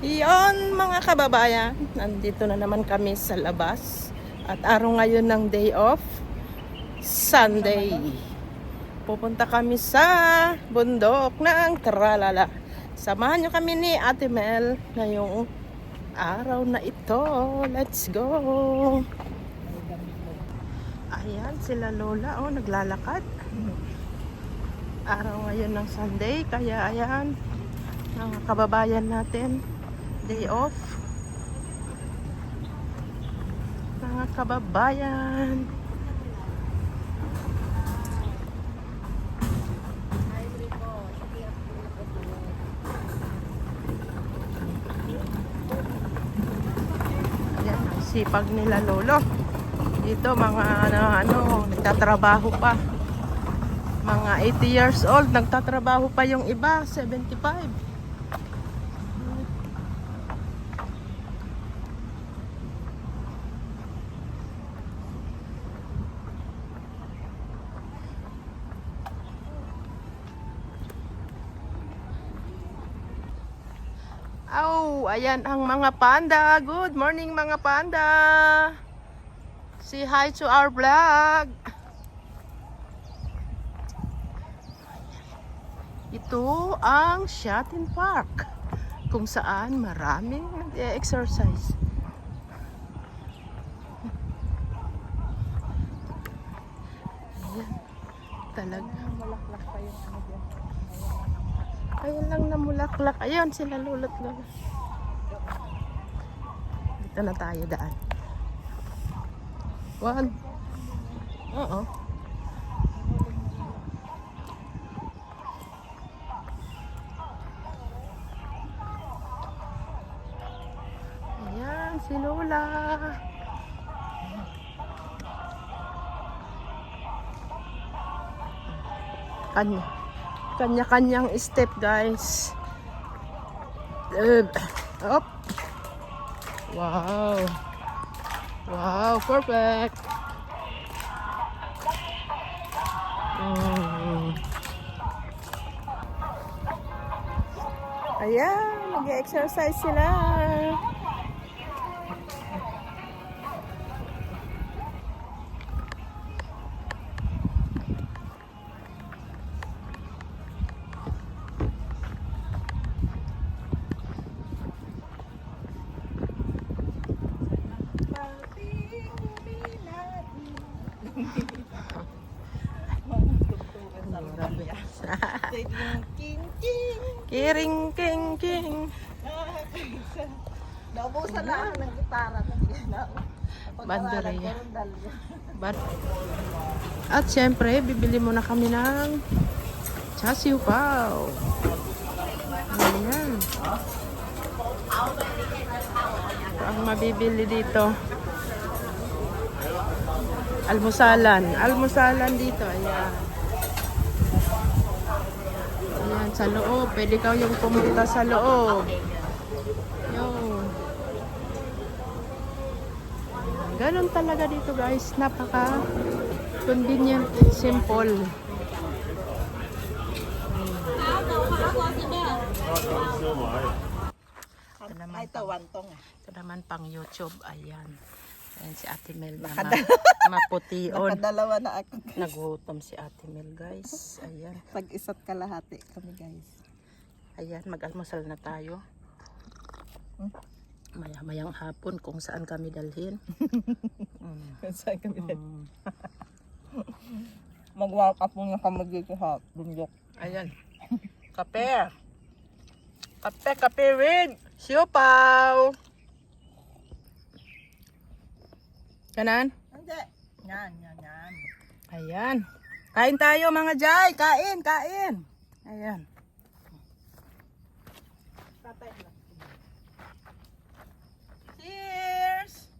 Iyon mga kababayan, nandito na naman kami sa labas at araw ngayon ng day off, Sunday. Pupunta kami sa bundok ng Tralala. Samahan nyo kami ni Ate Mel ngayong araw na ito. Let's go! Ayan sila Lola, naglalakad. Araw ngayon ng Sunday, kaya ayan, mga kababayan natin, day off. Mga kababayan, ayan, ang sipag nila Lolo. Dito mga nagtatrabaho pa. Mga 80 years old, nagtatrabaho pa yung iba, 75. Ayan ang mga panda. Good morning mga panda. Say hi to our vlog. Ito ang Shatin Park, kung saan maraming nag-exercise. Ayan, talaga. Namulaklak pa yung ano dyan. Ayan lang namulaklak. Ayan sila lulot lola. Dito na tayo daan. One. Oo. Ayan si Lola. Kanya-kanyang step, guys. Up. Wow. Wow, perfect. Ayan, nag-exercise sila. Kiring king king. Naubusan na ng gitara. Banderia. At syempre, bibili muna kami ng chasiw pao. Ayan. Ito ang mabibili dito. Almusalan. Almusalan dito. Ayan. Ayan, sa loob. Pwede ka yung pumunta sa loob. Yung. Ganon talaga dito guys. Napaka convenient. Simple. Ito naman, ito naman pang YouTube. Ayan. Ayan si Ate Mel na mapution. Nakadalawa na ako. Nagutom si Ate Mel guys. Ayan. Pag-isa't kalahati kami guys. Ayan, mag-almusal na tayo. Maya-mayang hapon kung saan kami dalhin. Saan kami dalhin? Mag-walk up muna kami dito sa bundok. Ayan. Kape. Kape with siopaw. Kanan? Hindi. Yan. Ayan. Kain tayo mga Jay. Kain. Ayan. Cheers!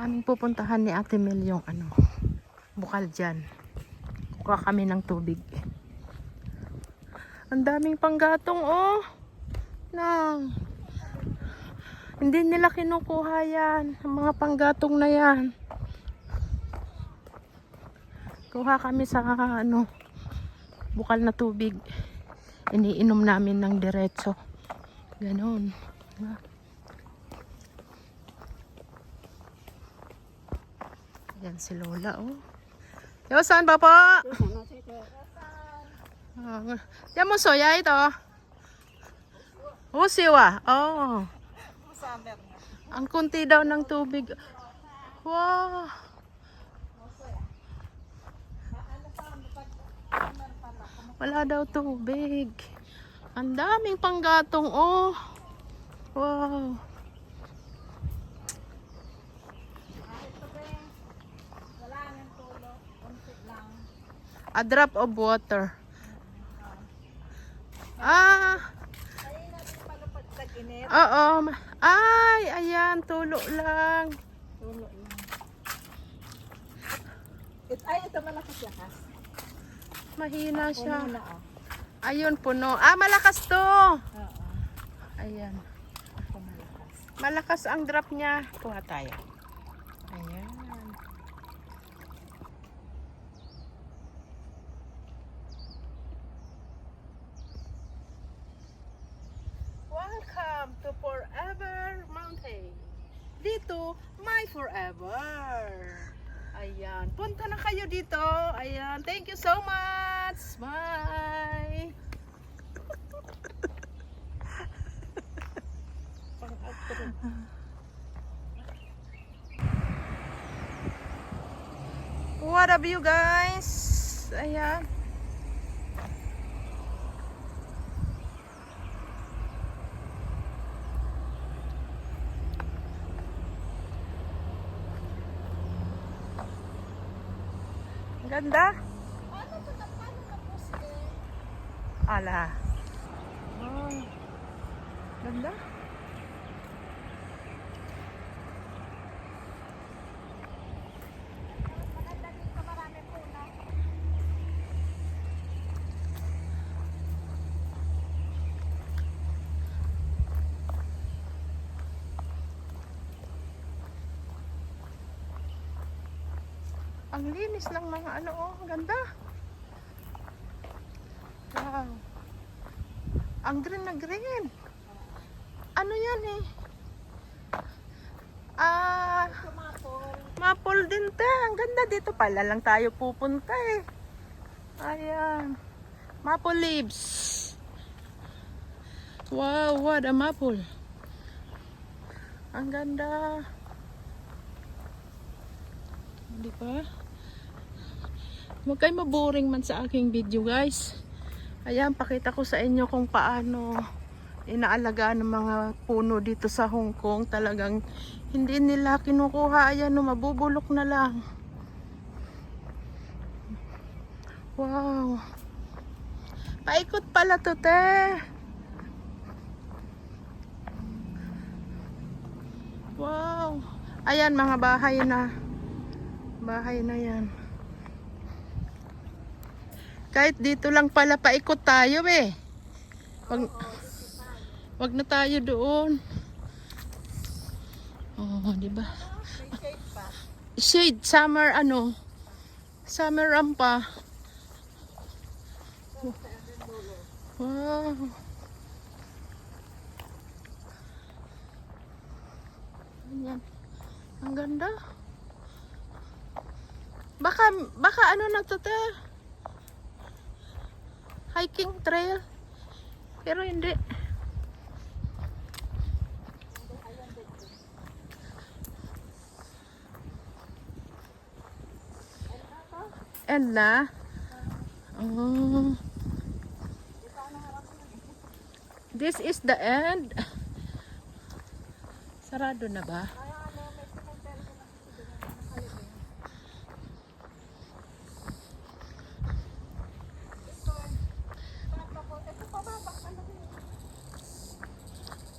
Aming pupuntahan ni Ate Mel yung ano, bukal dyan. Kuha kami ng tubig. Ang daming panggatong oh. Hindi nila kinukuha yan. Ang mga panggatong na yan. Kuha kami sa ano, bukal na tubig. Iniinom namin ng diretso. Ganon. Yan si Lola oh. Yo, saan ba po? Yan mo soya ito. Oh, siwa. Oh. Ang kunti daw ng tubig. Wow. Wala daw tubig. Ang daming panggatong oh. Wow. A drop of water. Oo. Ay, ayan, tulo lang. Ito malakas lakas. Mahina siya. Puno na, oh. Ayun, puno. Malakas to. Oo. Ayan. Ako malakas. Malakas ang drop niya. Kuha tayo. Ayan. Welcome to Forever Mountain. Dito, my forever. Ayan. Punta na kayo dito. Ayan. Thank you so much. Bye. What up you guys? Ayan. Ganda. Ala. Oh. Ganda. Ang linis ng mga ano oh, ganda. Wow. Ang green na green. Ano yan eh? Maple din te. Ang ganda dito pala lang tayo pupunta eh. Ayan. Maple leaves. Wow, what a maple. Ang ganda. Di ba? Huwag kayo maboring man sa aking video guys. Ayan, pakita ko sa inyo kung paano inaalagaan ng mga puno dito sa Hong Kong. Talagang hindi nila kinukuha. Ayan, no, mabubulok na lang. Wow. Paikot pala to, te. Wow. Ayan, mga bahay na. Bahay na yan. Kahit dito lang pala paikot tayo eh. Wag na tayo doon. Oh, di ba? Shade, summer ano? Summer rampa. Wow. Ayan. Ang ganda. Baka ano na to te? Hiking trail. Pero hindi. End na? Oh. This is the end. Sarado na ba?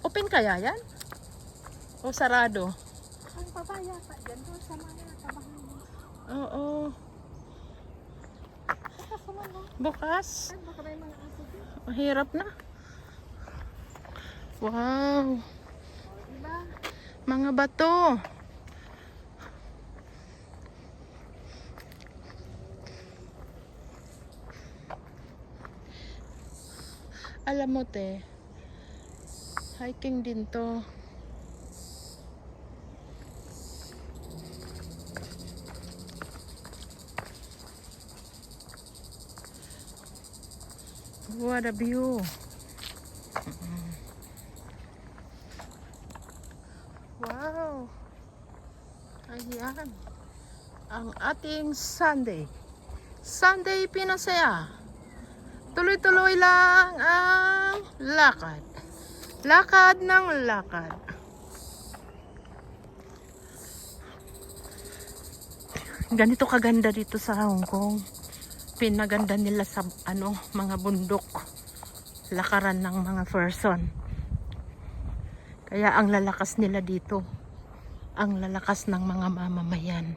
Open kaya yan? O sarado? Ang papaya pa dyan doon. bukas. Ay, baka may mga aso dito. Mahirap na. Wow. Diba? Mga bato. Alam mo te, hiking din to. What a view. Wow. Ayan. Ang ating Sunday. Sunday Pinasaya. Tuloy-tuloy lang ang lakad. Lakad ng lakad. Ganito kaganda dito sa Hong Kong. Pinaganda nila sa mga bundok. Lakaran ng mga person. Kaya ang lalakas nila dito. Ang lalakas ng mga mamamayan.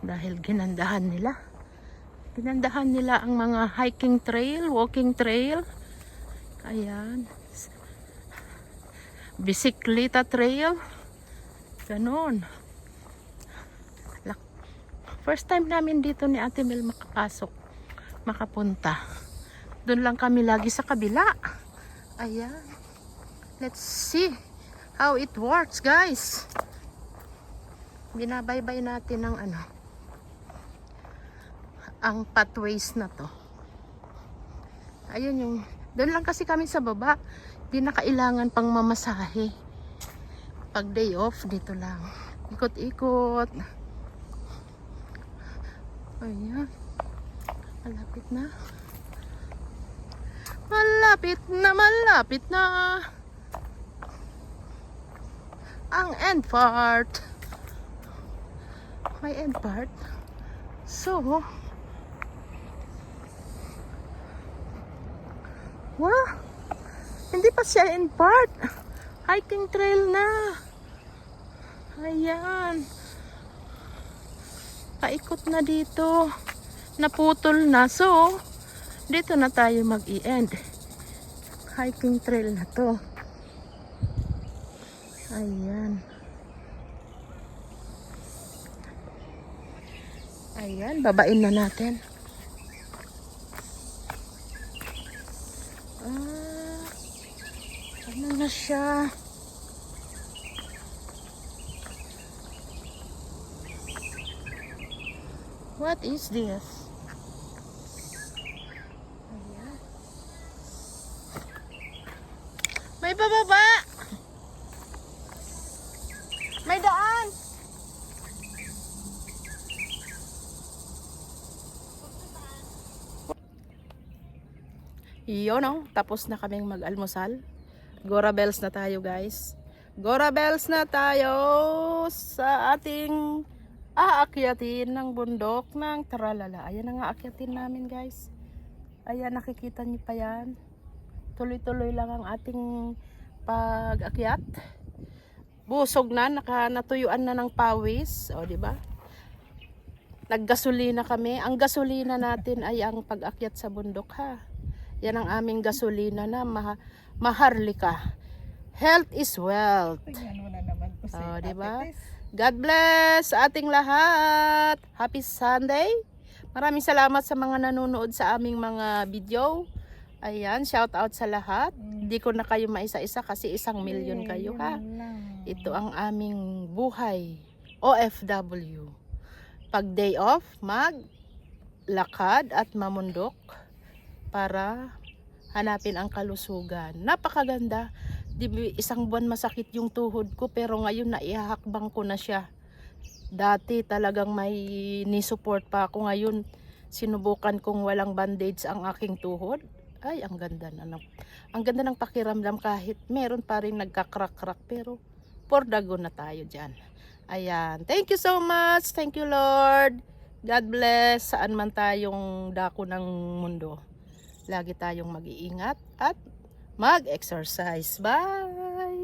Dahil ginandahan nila. Ginandahan nila ang mga hiking trail, walking trail. Ayan. Bisikleta trail. Ganon. First time namin dito ni Ate Mel makapunta. Doon lang kami lagi sa kabila. Ayan. Let's see how it works, guys. Binabaybay natin ang ang pathways na to. Ayun yung, doon lang kasi kami sa baba. Di na kailangan pang mamasahe. Pag day off, dito lang. Ikot-ikot. Ayan. Malapit na. Malapit na, malapit na. Ang end part. May end part. So, wow, hindi pa siya end part. Hiking trail na. Ayan. Paikot na dito. Naputol na. So, dito na tayo mag-i-end. Hiking trail na to. Ayan. Ayan, babain na natin. Ano na siya? What is this? Ayan. May bababa! May daan! Yun o, tapos na kaming mag-almusal. Gora bells na tayo, guys. Gora bells na tayo sa ating aakyatin ng bundok ng Tralala. Ayan ang aakyatin namin, guys. Ayan, nakikita niyo pa yan. Tuloy-tuloy lang ang ating pag-akyat. Busog na, natuyuan na ng pawis. O, di ba? Naggasolina kami. Ang gasolina natin ay ang pag-akyat sa bundok, ha. Yan ang aming gasolina na Maharlika. Health is wealth. Tingnan mo na naman po si Diba? Ate Tess. God bless sa ating lahat. Happy Sunday. Maraming salamat sa mga nanonood sa aming mga video. Ayan, shout out sa lahat. Hindi ko na kayo maisa-isa kasi 1,000,000 kayo, ha. Ito ang aming buhay. OFW. Pag day off, maglakad at mamundok para hanapin ang kalusugan. Napakaganda. Isang buwan masakit yung tuhod ko pero ngayon naihahakbang ko na siya. Dati talagang may ni-support pa ako. Ngayon sinubukan kong walang bandage ang aking tuhod. Ay, ang ganda na. Ang ganda ng pakiramdam kahit meron pa rin nagkakrak-krak pero for the go na tayo dyan. Ayan. Thank you so much. Thank you, Lord. God bless. Saan man tayong dako ng mundo. Lagi tayong mag-iingat at mag-exercise. Bye!